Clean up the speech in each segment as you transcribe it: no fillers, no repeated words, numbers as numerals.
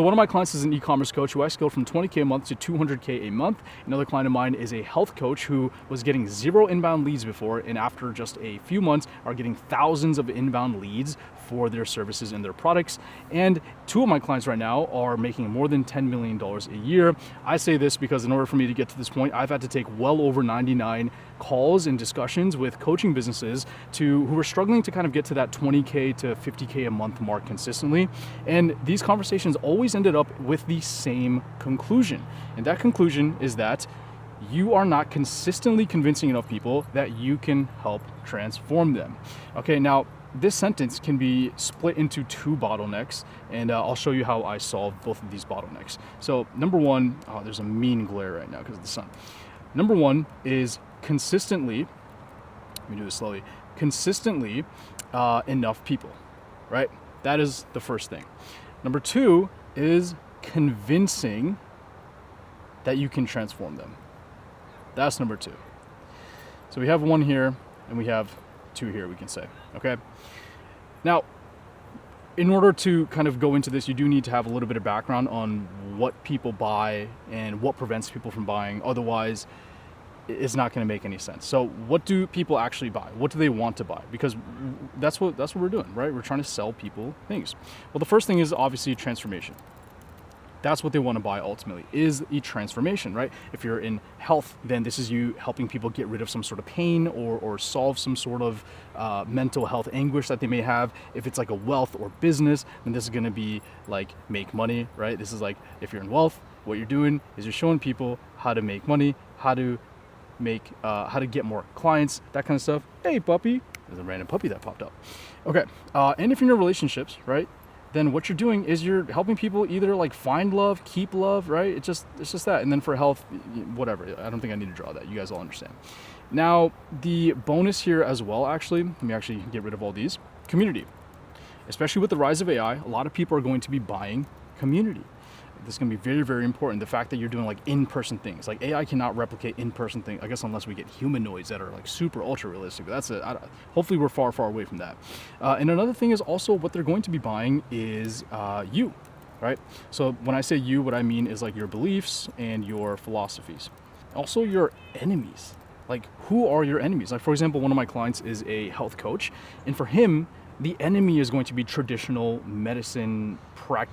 So one of my clients is an e-commerce coach who I scaled from 20K a month to 200K a month. Another client of mine is a health coach who was getting 0 inbound leads before, and after just a few months are getting thousands of inbound leads for their services and their products. And 2 of my clients right now are making more than $10 million a year. I say this because in order for me to get to this point, I've had to take well over 99 calls and discussions with coaching businesses who are struggling to kind of get to that 20K to 50K a month mark consistently. And these conversations always ended up with the same conclusion. And that conclusion is that you are not consistently convincing enough people that you can help transform them. Okay, now this sentence can be split into 2 bottlenecks, and I'll show you how I solve both of these bottlenecks. So number one, there's a mean glare right now because of the sun. Number one is consistently, let me do this slowly, consistently enough people, right? That is the first thing. Number 2 is convincing that you can transform them. That's number 2. So we have 1 here and we have 2 here, we can say, okay? Now, in order to kind of go into this, you do need to have a little bit of background on what people buy and what prevents people from buying. Otherwise, it's not going to make any sense. So what do people actually buy? What do they want to buy? Because that's what we're doing, right? We're trying to sell people things. Well, the first thing is obviously transformation. That's what they want to buy ultimately, is a transformation, right? If you're in health, then this is you helping people get rid of some sort of pain or solve some sort of mental health anguish that they may have. If it's like a wealth or business, then this is going to be like make money, right? This is like if you're in wealth, what you're doing is you're showing people how to make money, how to get more clients, that kind of stuff. Hey, puppy. There's a random puppy that popped up. Okay, and if you're in relationships, right, then what you're doing is you're helping people either like find love, keep love, right? It's just that. And then for health, whatever. I don't think I need to draw that. You guys all understand. Now, the bonus here as well, actually, let me actually get rid of all these. Community. Especially with the rise of AI, a lot of people are going to be buying community. This is going to be very, very important. The fact that you're doing like in-person things, like AI cannot replicate in-person things, I guess, unless we get humanoids that are like super ultra realistic. But hopefully we're far, far away from that. And another thing is also what they're going to be buying is you, right? So when I say you, what I mean is like your beliefs and your philosophies. Also your enemies. Like, who are your enemies? Like, for example, one of my clients is a health coach, and for him, the enemy is going to be traditional medicine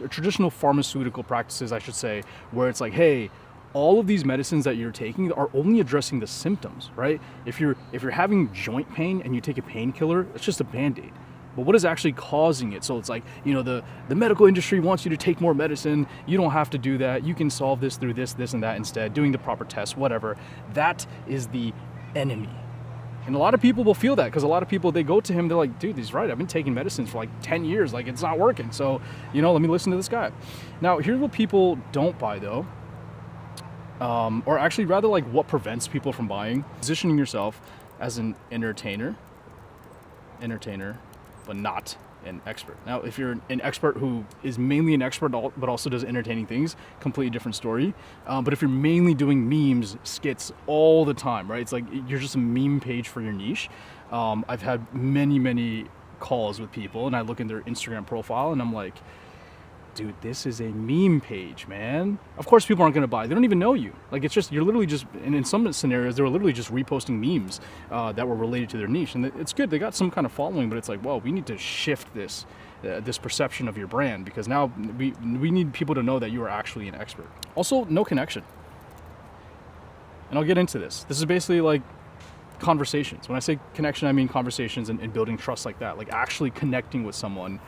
traditional pharmaceutical practices, I should say, where it's like, hey, all of these medicines that you're taking are only addressing the symptoms, right? If you're having joint pain and you take a painkiller, it's just a Band-Aid. But what is actually causing it? So it's like, the medical industry wants you to take more medicine. You don't have to do that. You can solve this through this, and that instead, doing the proper tests, whatever. That is the enemy. And a lot of people will feel that because a lot of people, they go to him, they're like, dude, he's right. I've been taking medicines for like 10 years. Like, it's not working. So, let me listen to this guy. Now, here's what people don't buy though. Or actually rather like what prevents people from buying. Positioning yourself as an entertainer, but not an expert. Now, if you're an expert who is mainly an expert but also does entertaining things, completely different story. But if you're mainly doing memes, skits all the time, right? It's like you're just a meme page for your niche. I've had many calls with people and I look in their Instagram profile and I'm like, dude, this is a meme page, man. Of course people aren't gonna buy. They don't even know you. Like, it's just, you're literally just, and in some scenarios, they were literally just reposting memes that were related to their niche. And it's good, they got some kind of following, but it's like, well, we need to shift this perception of your brand because now we need people to know that you are actually an expert. Also, no connection. And I'll get into this. This is basically like conversations. When I say connection, I mean conversations and building trust like that, like actually connecting with someone.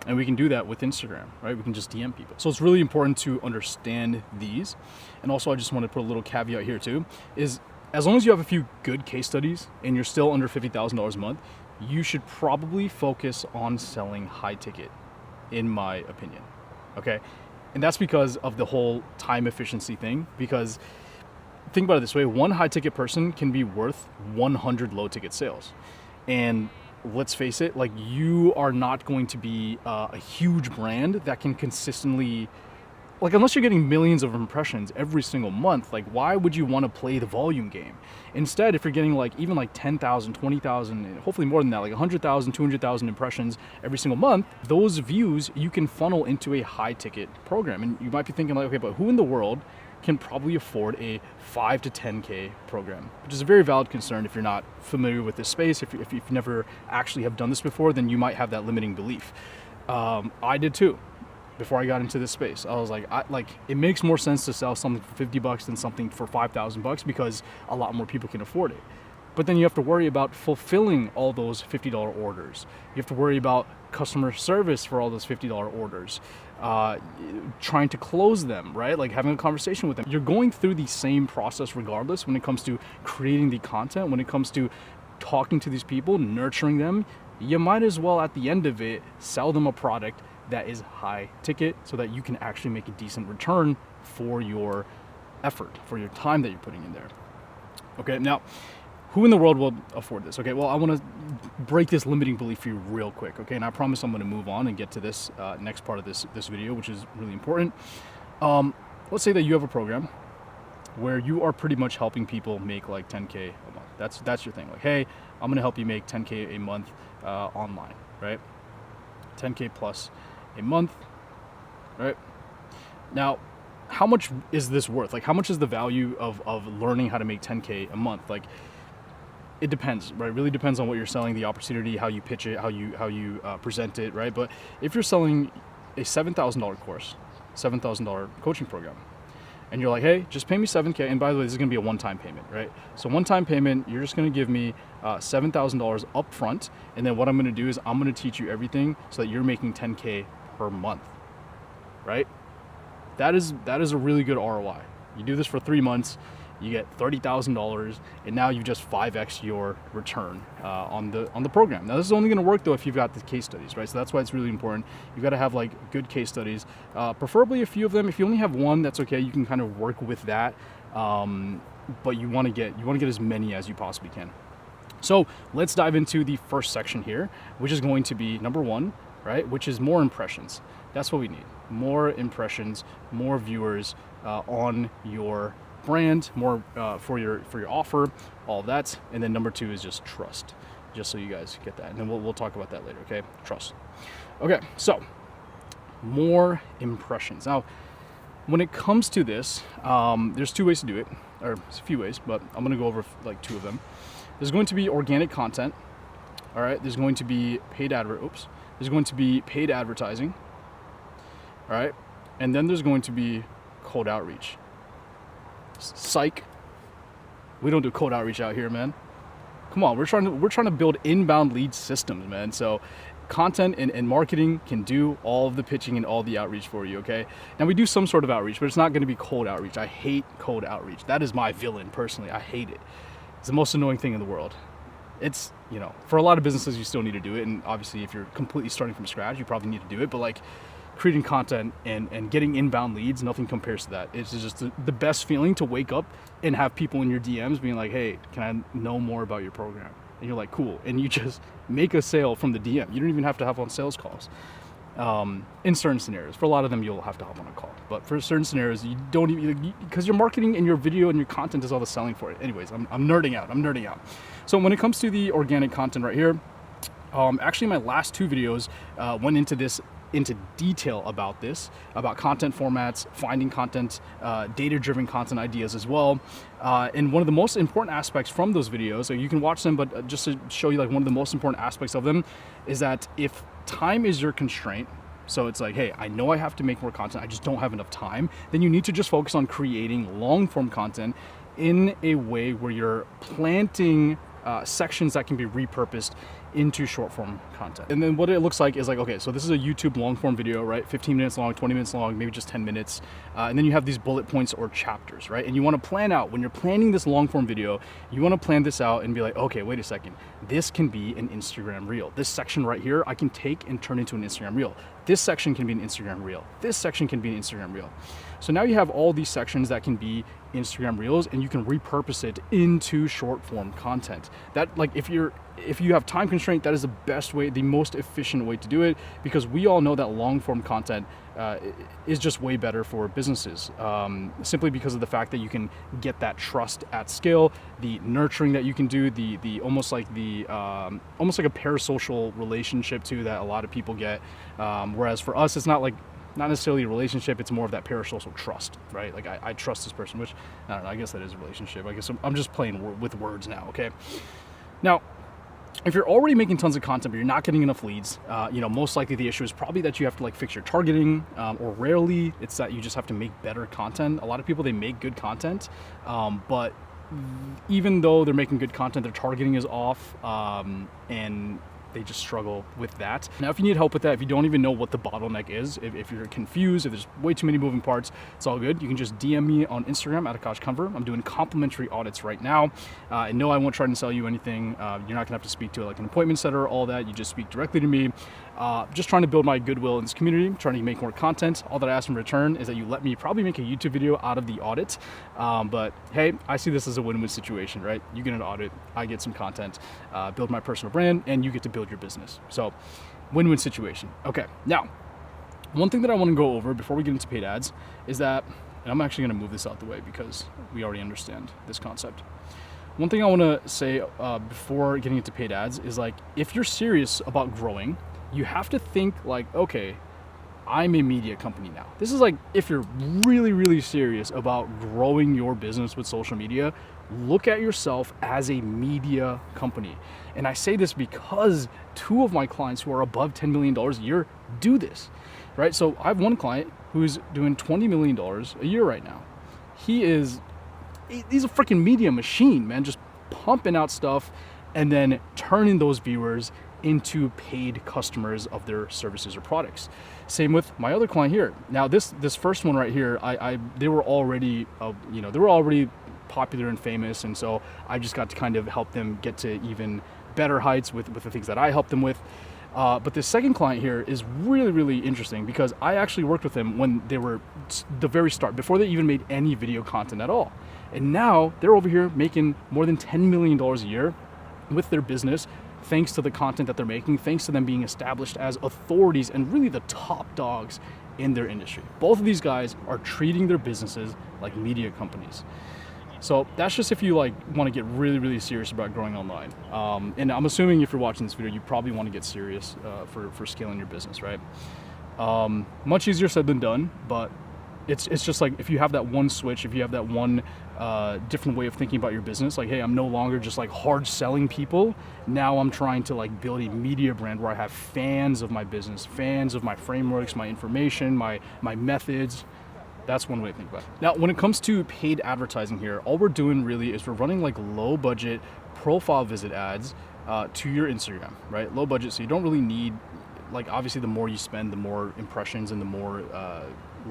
And we can do that with Instagram, right? We can just DM people. So it's really important to understand these. And also I just want to put a little caveat here too, is as long as you have a few good case studies and you're still under $50,000 a month, you should probably focus on selling high ticket, in my opinion, okay? And that's because of the whole time efficiency thing, because think about it this way, one high ticket person can be worth 100 low ticket sales. And let's face it, like, you are not going to be a huge brand that can consistently like, unless you're getting millions of impressions every single month, like, why would you want to play the volume game? Instead, if you're getting like even like 10,000, 20,000, and hopefully more than that, like 100,000, 200,000 impressions every single month, those views you can funnel into a high ticket program. And you might be thinking like, okay, but who in the world can probably afford a 5 to 10K program? Which is a very valid concern if you're not familiar with this space. If you've never actually have done this before, then you might have that limiting belief. I did too. Before I got into this space, I was like, it makes more sense to sell something for $50 than something for $5,000 because a lot more people can afford it. But then you have to worry about fulfilling all those $50 orders. You have to worry about customer service for all those $50 orders, trying to close them, right? Like having a conversation with them. You're going through the same process regardless when it comes to creating the content, when it comes to talking to these people, nurturing them. You might as well at the end of it sell them a product that is high ticket so that you can actually make a decent return for your effort, for your time that you're putting in there. Okay, now, who in the world will afford this? Okay, well, I want to break this limiting belief for you real quick, okay? And I promise I'm going to move on and get to this next part of this video, which is really important. Let's say that you have a program where you are pretty much helping people make like 10K a month. That's your thing. Like, hey, I'm going to help you make 10K a month online, right? 10K plus a month, right? Now, how much is this worth? Like, how much is the value of learning how to make 10K a month? Like, it depends, right? It really depends on what you're selling, the opportunity, how you pitch it, how you present it, right? But if you're selling a $7,000 course, $7,000 coaching program, and you're like, hey, just pay me 7K. And by the way, this is gonna be a one-time payment, right? So one-time payment, you're just gonna give me $7,000 up front. And then what I'm gonna do is I'm gonna teach you everything so that you're making 10K per month, right? That is a really good ROI. You do this for 3 months, you get $30,000, and now you just 5x your return on the program. Now this is only going to work though if you've got the case studies, right? So that's why it's really important. You've got to have like good case studies, preferably a few of them. If you only have one, that's okay. You can kind of work with that, but you want to get as many as you possibly can. So let's dive into the first section here, which is going to be number 1, right? Which is more impressions. That's what we need. More impressions, more viewers on your brand, more for your offer, all of that. And then number 2 is just trust, just so you guys get that. And then we'll talk about that later, okay? Trust. Okay, so more impressions. Now, when it comes to this, there's 2 ways to do it, or a few ways, but I'm gonna go over like 2 of them. There's going to be organic content, all right? There's going to be there's going to be paid advertising, all right? And then there's going to be cold outreach. Psych. We don't do cold outreach out here, man. Come on, we're trying to build inbound lead systems, man. So content and marketing can do all of the pitching and all the outreach for you, okay? Now we do some sort of outreach, but it's not gonna be cold outreach. I hate cold outreach. That is my villain, personally. I hate it. It's the most annoying thing in the world. It's, you know, for a lot of businesses you still need to do it, and obviously if you're completely starting from scratch, you probably need to do it, but like creating content and getting inbound leads, nothing compares to that. It's just the best feeling to wake up and have people in your DMs being like, hey, can I know more about your program? And you're like, cool. And you just make a sale from the DM. You don't even have to have on sales calls. In certain scenarios. For a lot of them, you'll have to hop on a call. But for certain scenarios, you don't even, because your marketing and your video and your content is all the selling for it. Anyways, I'm nerding out. So when it comes to the organic content right here, actually my last 2 videos went into detail about this, about content formats, finding content, data-driven content ideas as well. And one of the most important aspects from those videos, so you can watch them, but just to show you like one of the most important aspects of them is that if time is your constraint, so it's like, hey, I know I have to make more content, I just don't have enough time, then you need to just focus on creating long-form content in a way where you're planting sections that can be repurposed into short form content. And then what it looks like is like, okay, so this is a YouTube long form video, right? 15 minutes long, 20 minutes long, maybe just 10 minutes. And then you have these bullet points or chapters, right? And you want to plan out, when you're planning this long form video, you want to plan this out and be like, okay, wait a second. This can be an Instagram reel. This section right here, I can take and turn into an Instagram reel. This section can be an Instagram reel. This section can be an Instagram reel. So now you have all these sections that can be Instagram Reels, and you can repurpose it into short form content. That, like, if you have time constraint, that is the best way, the most efficient way to do it, because we all know that long form content is just way better for businesses, simply because of the fact that you can get that trust at scale, the nurturing that you can do, the almost like a parasocial relationship too that a lot of people get, whereas for us it's not necessarily a relationship, it's more of that parasocial trust, right? Like I trust this person, which I don't know, I guess that is a relationship. I guess I'm just playing with words now, okay? Now, if you're already making tons of content but you're not getting enough leads, most likely the issue is probably that you have to like fix your targeting, or rarely it's that you just have to make better content. A lot of people, they make good content, but even though they're making good content, their targeting is off, and they just struggle with that. Now, if you need help with that, if you don't even know what the bottleneck is, if you're confused, if there's way too many moving parts, it's all good. You can just DM me on Instagram at Akash Conver. I'm doing complimentary audits right now. And no, I won't try to sell you anything. You're not gonna have to speak to like an appointment setter, all that. You just speak directly to me. Just trying to build my goodwill in this community, trying to make more content. All that I ask in return is that you let me probably make a YouTube video out of the audit. But hey, I see this as a win-win situation, right? You get an audit, I get some content, build my personal brand, and you get to build your business. So win-win situation. Okay, now, one thing that I want to go over before we get into paid ads is that, and I'm actually going to move this out the way because we already understand this concept. One thing I want to say before getting into paid ads is, like, if you're serious about growing, you have to think like, okay, I'm a media company now. This is like, if you're really, really serious about growing your business with social media, look at yourself as a media company. And I say this because 2 of my clients who are above $10 million a year do this, right? So I have one client who's doing $20 million a year right now. He's a freaking media machine, man, just pumping out stuff and then turning those viewers into paid customers of their services or products. Same with my other client here. Now this first one right here, they were already popular and famous, and so I just got to kind of help them get to even better heights with the things that I helped them with. But the second client here is really, really interesting because I actually worked with them when they were the very start, before they even made any video content at all. And now they're over here making more than $10 million a year with their business, thanks to the content that they're making, thanks to them being established as authorities and really the top dogs in their industry. Both of these guys are treating their businesses like media companies. So that's just if you like want to get really, really serious about growing online. And I'm assuming if you're watching this video, you probably want to get serious for scaling your business, right? Much easier said than done, but it's just like, if you have that one switch, if you have that one different way of thinking about your business, like, hey, I'm no longer just like hard selling people. Now I'm trying to like build a media brand where I have fans of my business, fans of my frameworks, my information, my methods. That's one way to think about it. Now, when it comes to paid advertising here, all we're doing really is we're running like low budget profile visit ads to your Instagram, right? Low budget, so you don't really need, like, obviously the more you spend, the more impressions and the more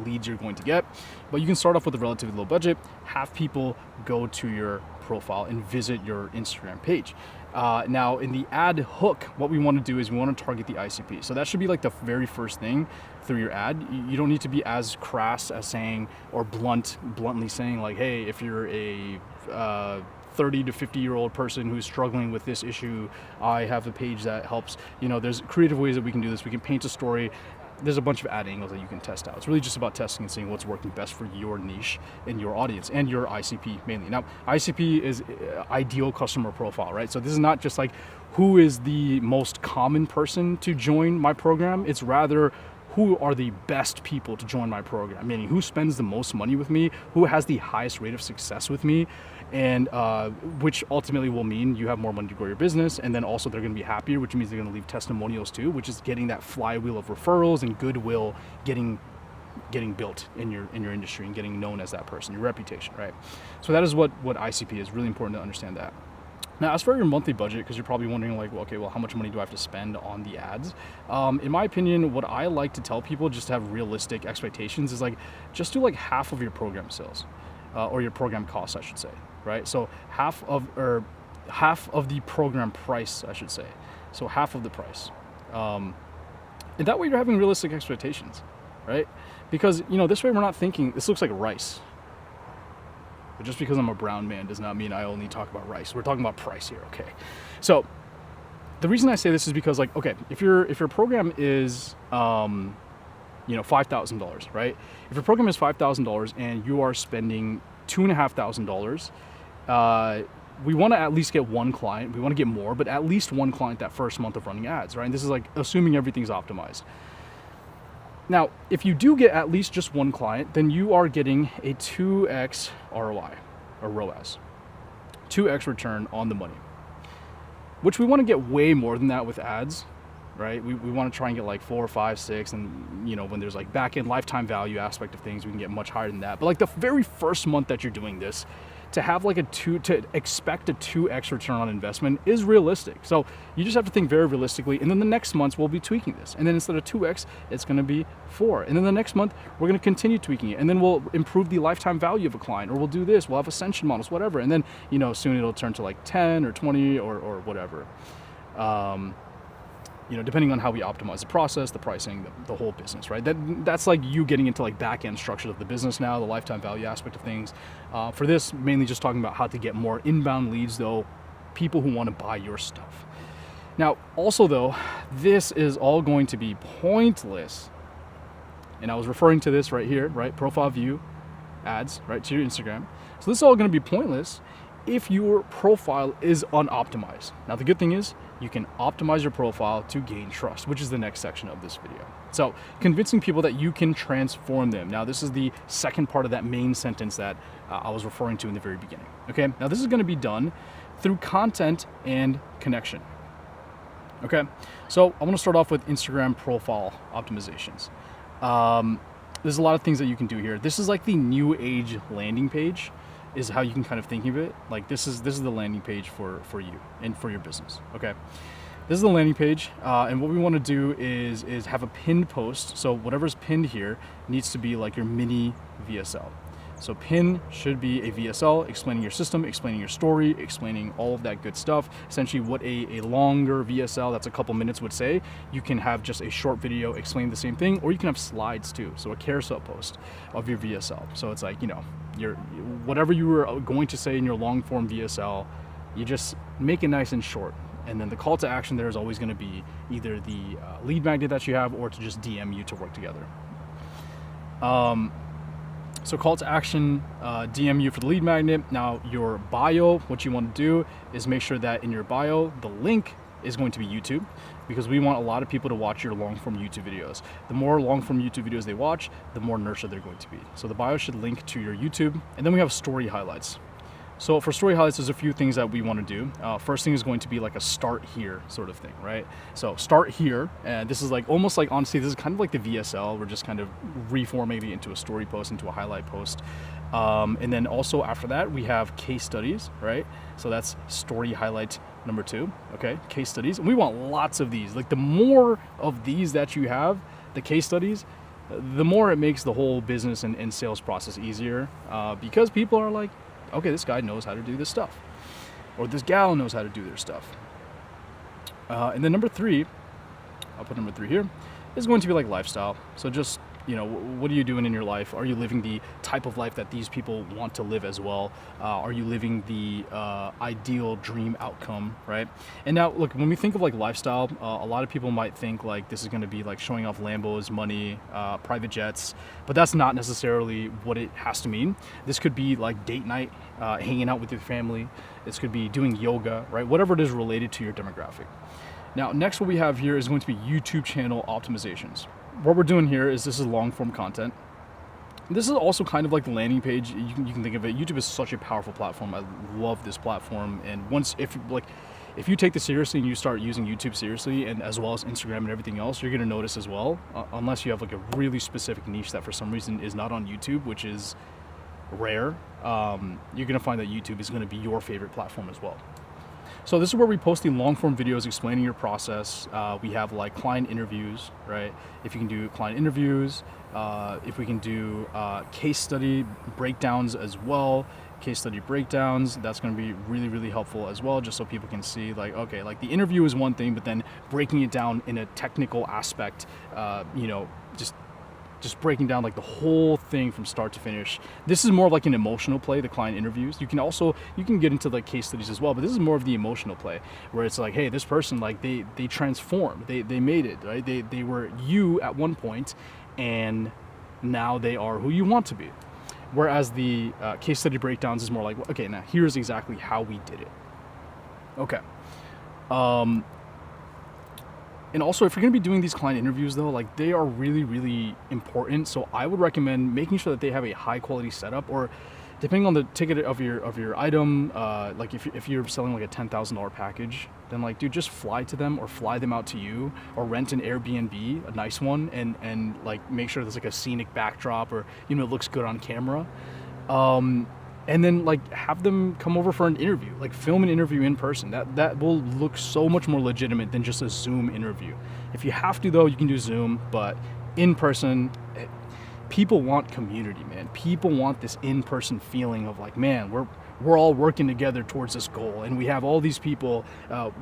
leads you're going to get. But you can start off with a relatively low budget, have people go to your profile and visit your Instagram page. Now in the ad hook, what we want to do is we want to target the ICP. So that should be like the very first thing through your ad. You don't need to be as crass as saying, or bluntly saying like, hey, if you're a 30 to 50-year-old person who's struggling with this issue, I have a page that helps. There's creative ways that we can do this. We can paint a story. There's a bunch of ad angles that you can test out. It's really just about testing and seeing what's working best for your niche and your audience and your ICP mainly. Now, ICP is ideal customer profile, right? So this is not just like who is the most common person to join my program. It's rather who are the best people to join my program, meaning who spends the most money with me, who has the highest rate of success with me, and which ultimately will mean you have more money to grow your business, and then also they're going to be happier, which means they're going to leave testimonials too, which is getting that flywheel of referrals and goodwill getting built in your industry and getting known as that person, your reputation, right? So that is what ICP is. Really important to understand that. Now, as for your monthly budget, because you're probably wondering like, well, okay, well, how much money do I have to spend on the ads? In my opinion, what I like to tell people, just to have realistic expectations, is like, just do like half of your program sales, or your program costs, I should say, right? So half of the program price, I should say. So half of the price. And that way you're having realistic expectations. right? Because, this way we're not thinking, this looks like rice. But just because I'm a brown man does not mean I only talk about rice. We're talking about price here, okay? So the reason I say this is because, like, okay, if your program is, $5,000, right? If your program is $5,000 and you are spending $2,500, we want to at least get one client. We want to get more, but at least one client that first month of running ads, right? And this is like assuming everything's optimized. Now, if you do get at least just one client, then you are getting a 2x ROI, or ROAS, 2x return on the money, which we want to get way more than that with ads, right? We want to try and get like 4, 5, 6, and when there's like back end lifetime value aspect of things, we can get much higher than that. But like the very first month that you're doing this, to have like to expect a 2x return on investment is realistic. So you just have to think very realistically, and then the next months we'll be tweaking this. And then instead of 2x, it's gonna be 4. And then the next month, we're gonna continue tweaking it. And then we'll improve the lifetime value of a client, or we'll do this, we'll have ascension models, whatever. And then, soon it'll turn to like 10 or 20 or whatever. Depending on how we optimize the process, the pricing, the whole business, right? That's like you getting into like back end structure of the business now, the lifetime value aspect of things. For this, mainly just talking about how to get more inbound leads, though, people who want to buy your stuff. Now, also though, this is all going to be pointless. And I was referring to this right here, right? Profile view ads, right, to your Instagram. So this is all going to be pointless if your profile is unoptimized. Now, the good thing is you can optimize your profile to gain trust, which is the next section of this video. So convincing people that you can transform them. Now, this is the second part of that main sentence that I was referring to in the very beginning. Okay, now this is going to be done through content and connection. Okay, so I want to start off with Instagram profile optimizations. There's a lot of things that you can do here. This is like the new age landing page, is how you can kind of think of it. Like this is the landing page for you and for your business. Okay, this is the landing page, and what we want to do is have a pinned post. So whatever's pinned here needs to be like your mini VSL. So pin should be a VSL explaining your system, explaining your story, explaining all of that good stuff. Essentially what a longer VSL that's a couple minutes would say, you can have just a short video explaining the same thing, or you can have slides too. So a carousel post of your VSL. So it's like, your whatever you were going to say in your long form VSL, you just make it nice and short. And then the call to action there is always going to be either the lead magnet that you have, or to just DM you to work together. So call to action, DM you for the lead magnet. Now your bio, what you want to do is make sure that in your bio, the link is going to be YouTube, because we want a lot of people to watch your long form YouTube videos. The more long form YouTube videos they watch, the more nurtured they're going to be. So the bio should link to your YouTube. And then we have story highlights. So for story highlights, there's a few things that we want to do. First thing is going to be like a start here sort of thing, right? So start here, and this is like almost like, honestly, this is kind of like the VSL. We're just kind of reforming it into a story post, into a highlight post. And then also after that, we have case studies, right? So that's story highlight number 2, okay? Case studies, and we want lots of these. Like the more of these that you have, the case studies, the more it makes the whole business and sales process easier, because people are like, okay, this guy knows how to do this stuff, or this gal knows how to do their stuff. And then number 3, I'll put number 3 here, is going to be like lifestyle. So just, what are you doing in your life? Are you living the type of life that these people want to live as well? Are you living the ideal dream outcome, right? And now, look, when we think of like lifestyle, a lot of people might think like this is going to be like showing off Lambos, money, private jets, but that's not necessarily what it has to mean. This could be like date night, hanging out with your family. This could be doing yoga, right? Whatever it is related to your demographic. Now, next what we have here is going to be YouTube channel optimizations. What we're doing here is this is long form content. This is also kind of like the landing page. You can think of it. YouTube is such a powerful platform. I love this platform. And if you take this seriously and you start using YouTube seriously, and as well as Instagram and everything else, you're going to notice as well, unless you have like a really specific niche that for some reason is not on YouTube, which is rare, you're going to find that YouTube is going to be your favorite platform as well. So this is where we post the long form videos explaining your process. We have like client interviews, right? If you can do client interviews, if we can do case study breakdowns as well, case study breakdowns, that's going to be really, really helpful as well, just so people can see like, okay, like the interview is one thing, but then breaking it down in a technical aspect, just just breaking down like the whole thing from start to finish. This is more of like an emotional play, the client interviews. You can get into like case studies as well, but this is more of the emotional play where it's like, hey, this person, like they transformed, they made it, right? They were you at one point, and now they are who you want to be. Whereas the case study breakdowns is more like, okay, now here's exactly how we did it. Okay. And also, if you're going to be doing these client interviews, though, like they are really, really important. So I would recommend making sure that they have a high quality setup, or depending on the ticket of your item, like if you're selling like a $10,000 package, then like, dude, just fly to them or fly them out to you, or rent an Airbnb, a nice one, and like make sure there's like a scenic backdrop, or it looks good on camera. And then like have them come over for an interview, like film an interview in person. That will look so much more legitimate than just a Zoom interview. If you have to though, you can do Zoom, but in person, people want community, man. People want this in-person feeling of like, man, we're all working together towards this goal, and we have all these people,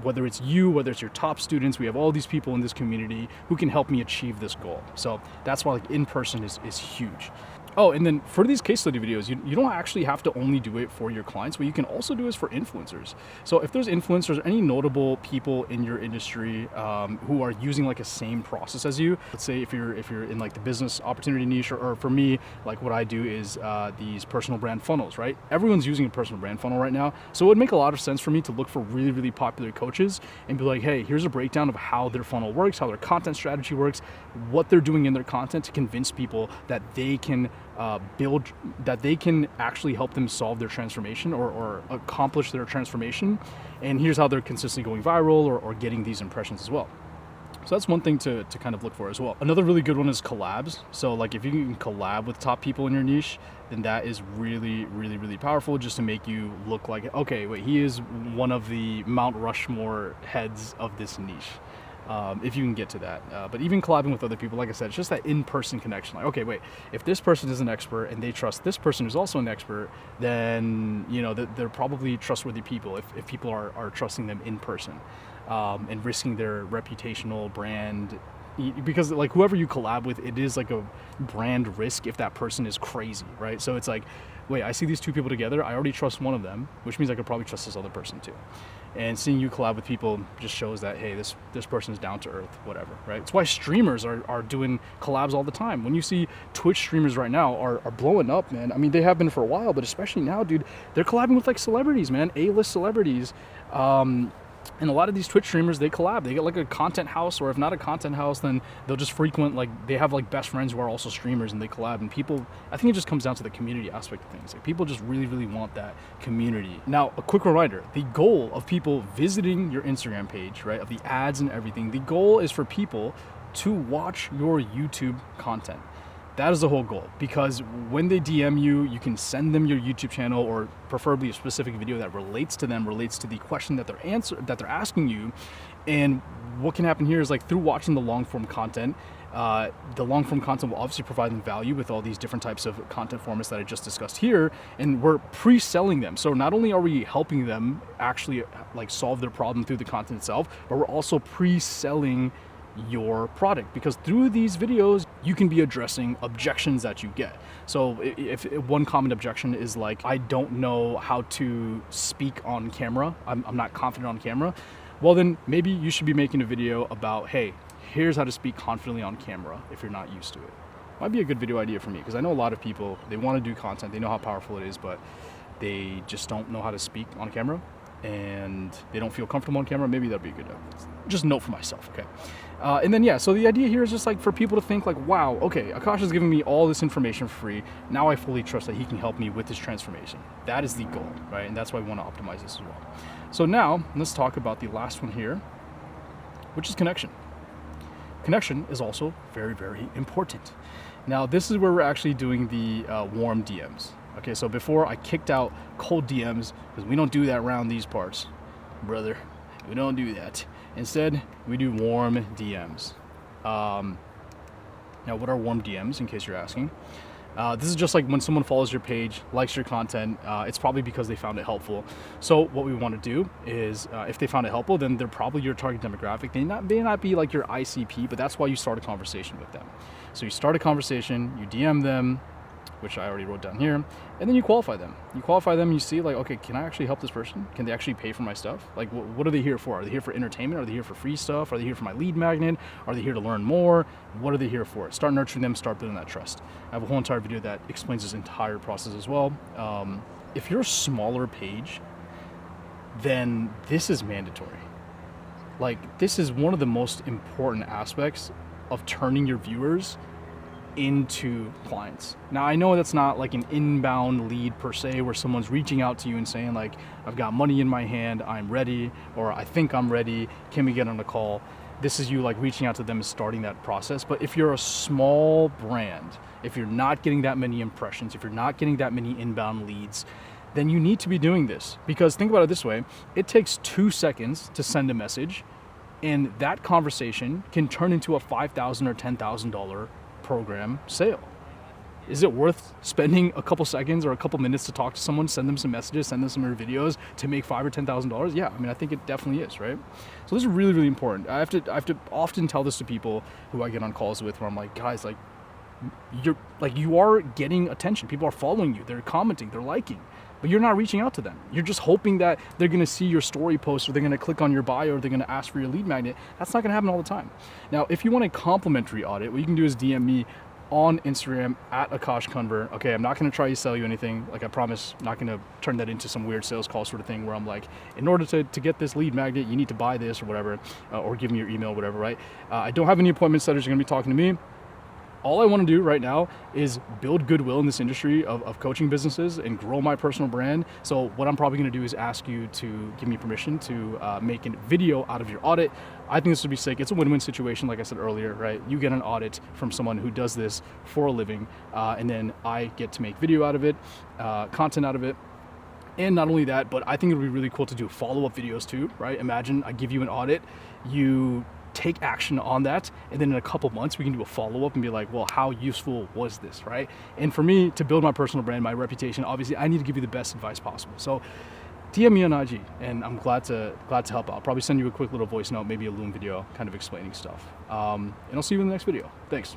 whether it's you, whether it's your top students, we have all these people in this community who can help me achieve this goal. So that's why like in person is huge. Oh, and then for these case study videos, you don't actually have to only do it for your clients. What you can also do is for influencers. So if there's influencers, any notable people in your industry who are using like a same process as you, let's say if you're in like the business opportunity niche, or for me, like what I do is these personal brand funnels, right? Everyone's using a personal brand funnel right now. So it would make a lot of sense for me to look for really, really popular coaches and be like, hey, here's a breakdown of how their funnel works, how their content strategy works, what they're doing in their content to convince people that they can that they can actually help them solve their transformation or accomplish their transformation. And here's how they're consistently going viral or getting these impressions as well. So that's one thing to kind of look for as well. Another really good one is collabs. So like if you can collab with top people in your niche, then that is really, really, really powerful, just to make you look like, okay, wait, he is one of the Mount Rushmore heads of this niche. If you can get to that. But even collabing with other people, like I said, it's just that in-person connection. Like, okay, wait, if this person is an expert and they trust this person who's also an expert, then, they're probably trustworthy people if people are trusting them in person, and risking their reputational brand. Because like whoever you collab with, it is like a brand risk if that person is crazy, right? So it's like, wait, I see these two people together, I already trust one of them, which means I could probably trust this other person too. And seeing you collab with people just shows that, hey, this person is down to earth, whatever, right? It's why streamers are doing collabs all the time. When you see Twitch streamers right now are blowing up, man. I mean, they have been for a while, but especially now, dude, they're collabing with like celebrities, man, A-list celebrities. And a lot of these Twitch streamers, they collab. They get like a content house, or if not a content house, then they'll just frequent, like they have like best friends who are also streamers, and they collab. And people, I think it just comes down to the community aspect of things. Like people just really, really want that community. Now, a quick reminder, the goal of people visiting your Instagram page, right, of the ads and everything, the goal is for people to watch your YouTube content. That is the whole goal, because when they DM you, you can send them your YouTube channel, or preferably a specific video that relates to them, relates to the question that they're asking you. And what can happen here is like through watching the long form content, the long form content will obviously provide them value with all these different types of content formats that I just discussed here, and we're pre-selling them. So not only are we helping them actually like solve their problem through the content itself, but we're also pre-selling your product, because through these videos you can be addressing objections that you get. So if one common objection is like, I don't know how to speak on camera, I'm not confident on camera, well then maybe you should be making a video about, hey, here's how to speak confidently on camera if you're not used to it. Might be a good video idea for me, because I know a lot of people, they want to do content, they know how powerful it is, but they just don't know how to speak on camera, and they don't feel comfortable on camera. Maybe that'd be a good just note for myself, okay? And then, yeah, so the idea here is just like for people to think like, wow, okay, Akash is giving me all this information for free. Now I fully trust that he can help me with this transformation. That is the goal, right? And that's why we want to optimize this as well. So now let's talk about the last one here, which is connection. Connection is also very, very important. Now, this is where we're actually doing the warm DMs. Okay, so before I kicked out cold DMs, because we don't do that around these parts, brother. We don't do that. Instead, we do warm DMs. Now, what are warm DMs, in case you're asking? This is just like when someone follows your page, likes your content, it's probably because they found it helpful. So what we want to do is, if they found it helpful, then they're probably your target demographic. They may not be like your ICP, but that's why you start a conversation with them. So you start a conversation, you DM them, which I already wrote down here, and then you qualify them. You see like, okay, can I actually help this person? Can they actually pay for my stuff? Like, what are they here for? Are they here for entertainment? Are they here for free stuff? Are they here for my lead magnet? Are they here to learn more? What are they here for? Start nurturing them, start building that trust. I have a whole entire video that explains this entire process as well. If you're a smaller page, then this is mandatory. Like, this is one of the most important aspects of turning your viewers into clients. Now, I know that's not like an inbound lead per se, where someone's reaching out to you and saying like, I've got money in my hand, I'm ready, or I think I'm ready, can we get on a call? This is you like reaching out to them and starting that process. But if you're a small brand, if you're not getting that many impressions, if you're not getting that many inbound leads, then you need to be doing this. Because think about it this way, it takes 2 seconds to send a message, and that conversation can turn into a $5,000 or $10,000 program sale. Is it worth spending a couple seconds or a couple minutes to talk to someone, send them some messages, send them some videos to make $5,000 or $10,000? Yeah, I mean, I think it definitely is, right? So this is really, really important. I have to often tell this to people who I get on calls with, where I'm like, guys, like, you are getting attention. People are following you, they're commenting, they're liking, but you're not reaching out to them. You're just hoping that they're gonna see your story post, or they're gonna click on your bio, or they're gonna ask for your lead magnet. That's not gonna happen all the time. Now, if you want a complimentary audit, what you can do is DM me on Instagram at Akash Convert. Okay, I'm not gonna try to sell you anything. Like, I promise, I'm not gonna turn that into some weird sales call sort of thing where I'm like, in order to get this lead magnet, you need to buy this or whatever, or give me your email, whatever, right? I don't have any appointment setters who are gonna be talking to me. All I want to do right now is build goodwill in this industry of coaching businesses and grow my personal brand. So what I'm probably going to do is ask you to give me permission to make a video out of your audit. I think this would be sick. It's a win-win situation, like I said earlier, right? You get an audit from someone who does this for a living, and then I get to make video out of it, content out of it. And not only that, but I think it would be really cool to do follow-up videos too, right? Imagine I give you an audit, you take action on that, and then in a couple months we can do a follow-up and be like, well, how useful was this, right? And for me to build my personal brand, my reputation, obviously I need to give you the best advice possible. So DM me on IG, and I'm glad to help out. I'll probably send you a quick little voice note, maybe a Loom video kind of explaining stuff. And I'll see you in the next video. Thanks.